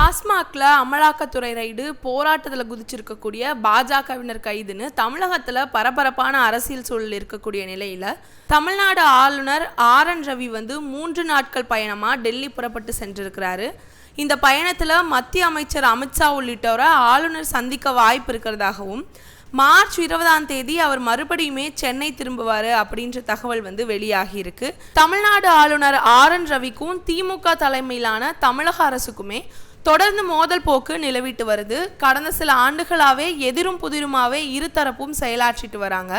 டாஸ்மாக்ல அமலாக்கத்துறை ரைடு போராட்டத்தில் குதிச்சிருக்கக்கூடிய பாஜகவினர் கைதுன்னு தமிழகத்தில் பரபரப்பான அரசியல் சூழல் இருக்கக்கூடிய நிலையில் தமிழ்நாடு ஆளுநர் RN ரவி 3 நாட்கள் பயணமாக டெல்லி புறப்பட்டு சென்றிருக்கிறாரு. இந்த பயணத்தில் மத்திய அமைச்சர் அமித்ஷா உள்ளிட்டவரை ஆளுநர் சந்திக்க வாய்ப்பு இருக்கிறதாகவும் மார்ச் 20ஆம் தேதி அவர் மறுபடியுமே சென்னை திரும்புவார் அப்படின்ற தகவல் வெளியாகி இருக்கு. தமிழ்நாடு ஆளுநர் RN ரவிக்கும் திமுக தலைமையிலான தமிழக அரசுக்குமே தொடர்ந்து மோதல் போக்கு நிலவிட்டு வருது. கடந்த சில ஆண்டுகளாகவே எதிரும் புதிருமாவே இருதரப்பும் செயலாற்றிட்டு வராங்க.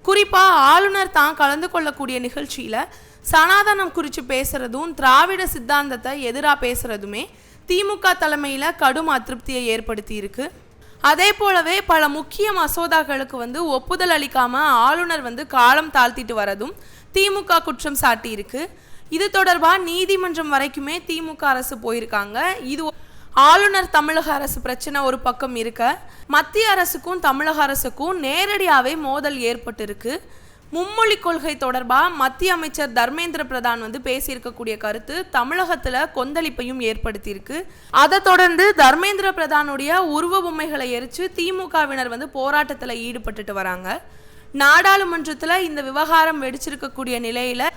குறிப்பாக ஆளுநர் தான் கலந்து கொள்ளக்கூடிய நிகழ்ச்சியில் சனாதனம் குறித்து பேசுறதும் திராவிட சித்தாந்தத்தை எதிராக பேசுறதுமே திமுக தலைமையில் கடும் அதிருப்தியை ஏற்படுத்தி இருக்கு. அதே போலவே பல முக்கிய மசோதாக்களுக்கு ஒப்புதல் அளிக்காம ஆளுநர் காலம் தாழ்த்திட்டு வரதும் திமுக குற்றம் சாட்டி இருக்கு. இது தொடர்பாக நீதிமன்றம் வரைக்குமே திமுக அரசு போயிருக்காங்க. இது ஆளுநர் தமிழக அரசு பிரச்சனை ஒரு பக்கம் இருக்க, மத்திய அரசுக்கும் தமிழக அரசுக்கும் நேரடியாகவே மோதல் ஏற்பட்டு இருக்கு. மும்மொழி கொள்கை தொடர்பாக மத்திய அமைச்சர் தர்மேந்திர பிரதான் பேசியிருக்கக்கூடிய கருத்து தமிழகத்தில் கொந்தளிப்பையும் ஏற்படுத்தியிருக்கு. அதை தொடர்ந்து தர்மேந்திர பிரதானுடைய உருவ பொம்மைகளை எரித்து திமுகவினர் போராட்டத்தில் ஈடுபட்டுட்டு வராங்க. நாடாளுமன்றத்தில் இந்த விவகாரம் வெடிச்சிருக்கக்கூடிய நிலையில்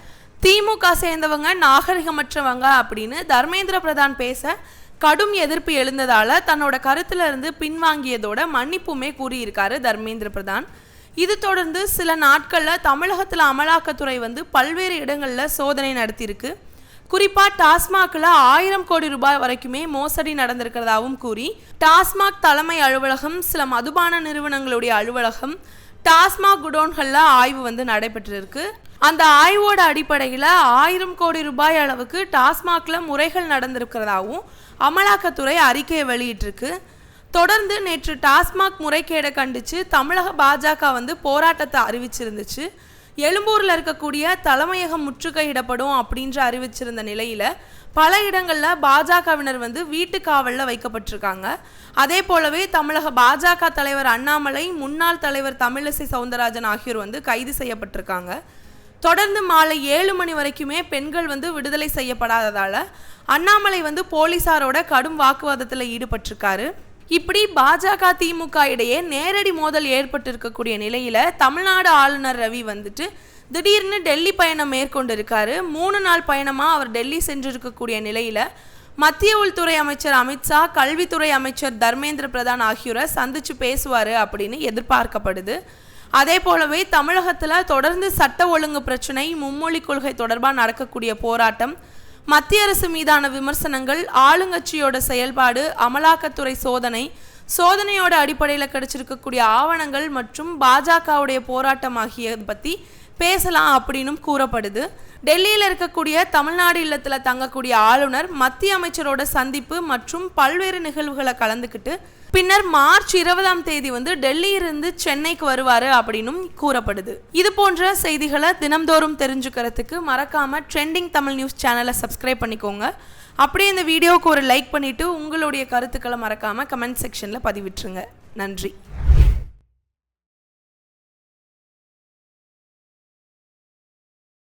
திமுக சேர்ந்தவங்க நாகரிகமற்றவங்க அப்படின்னு தர்மேந்திர பிரதான் பேச கடும் எதிர்ப்பு எழுந்ததால தன்னோட கருத்துல இருந்து பின்வாங்கியதோட மன்னிப்புமே கூறியிருக்காரு தர்மேந்திர பிரதான். இது தொடர்ந்து சில நாட்களில் தமிழகத்தில் அமலாக்கத்துறை பல்வேறு இடங்களில் சோதனை நடத்தியிருக்கு. குறிப்பாக டாஸ்மாகில் 1000 கோடி ரூபாய் வரைக்குமே மோசடி நடந்திருக்கிறதாகவும் கூறி டாஸ்மாக் தலைமை அலுவலகம், சில மதுபான நிறுவனங்களுடைய அலுவலகம், டாஸ்மாக் குடோன்களில் ஆய்வு நடைபெற்றிருக்கு. அந்த ஆய்வோட அடிப்படையில் 1000 கோடி ரூபாய் அளவுக்கு டாஸ்மாக்ல முறைகள் நடந்திருக்கிறதாகவும் அமலாக்கத்துறை அறிக்கையை வெளியிட்டிருக்கு. தொடர்ந்து நேற்று டாஸ்மாக் முறைகேடை கண்டித்து தமிழக பாஜக போராட்டத்தை அறிவிச்சிருந்துச்சு. எழும்பூரில் இருக்கக்கூடிய தலைமையகம் முற்றுகையிடப்படும் அப்படின்ற அறிவிச்சிருந்த நிலையில் பல இடங்களில் பாஜகவினர் வீட்டு காவலில் வைக்கப்பட்டிருக்காங்க. அதே போலவே தமிழக பாஜக தலைவர் அண்ணாமலை, முன்னாள் தலைவர் தமிழிசை சவுந்தரராஜன் ஆகியோர் கைது செய்யப்பட்டிருக்காங்க. தொடர்ந்து மாலை 7 மணி வரைக்குமே பெண்கள் விடுதலை செய்யப்படாததால் அண்ணாமலை போலீசாரோட கடும் வாக்குவாதத்தில் ஈடுபட்டிருக்காரு. இப்படி பாஜக திமுக இடையே நேரடி மோதல் ஏற்பட்டு இருக்கக்கூடிய நிலையில தமிழ்நாடு ஆளுநர் ரவி திடீர்னு டெல்லி பயணம் மேற்கொண்டிருக்காரு. 3 நாள் பயணமாக அவர் டெல்லி சென்றிருக்கக்கூடிய நிலையில மத்திய உள்துறை அமைச்சர் அமித்ஷா, கல்வித்துறை அமைச்சர் தர்மேந்திர பிரதான் ஆகியோரை சந்திச்சு பேசுவார் அப்படின்னு எதிர்பார்க்கப்படுது. அதே போலவே தமிழகத்தில் தொடர்ந்து சட்ட ஒழுங்கு பிரச்சனை, மும்மொழி கொள்கை தொடர்பாக நடக்கக்கூடிய போராட்டம், மத்திய அரசு மீதான விமர்சனங்கள், ஆளுங்கட்சியோட செயல்பாடு, அமலாக்கத்துறை சோதனையோட அடிப்படையில் கிடைச்சிருக்கக்கூடிய ஆவணங்கள் மற்றும் பாஜகவுடைய போராட்டம் ஆகியதை பற்றி பேசலாம் அப்படின்னு கூறப்படுது. டெல்லியில் இருக்கக்கூடிய தமிழ்நாடு இல்லத்தில் தங்கக்கூடிய ஆளுநர் மத்திய அமைச்சரோட சந்திப்பு மற்றும் பல்வேறு நிகழ்வுகளை கலந்துக்கிட்டு பின்னர் மார்ச் 20ஆம் தேதி டெல்லியிலிருந்து சென்னைக்கு வருவார் அப்படின்னும் கூறப்படுது. இது போன்ற செய்திகளை தினம்தோறும் தெரிஞ்சுக்கிறதுக்கு மறக்காம ட்ரெண்டிங் தமிழ் நியூஸ் சேனலை சப்ஸ்கிரைப் பண்ணிக்கோங்க. அப்படியே இந்த வீடியோவுக்கு ஒரு லைக் பண்ணிட்டு உங்களுடைய கருத்துக்களை மறக்காம கமெண்ட் செக்ஷன்ல பதிவிட்டுருங்க. நன்றி.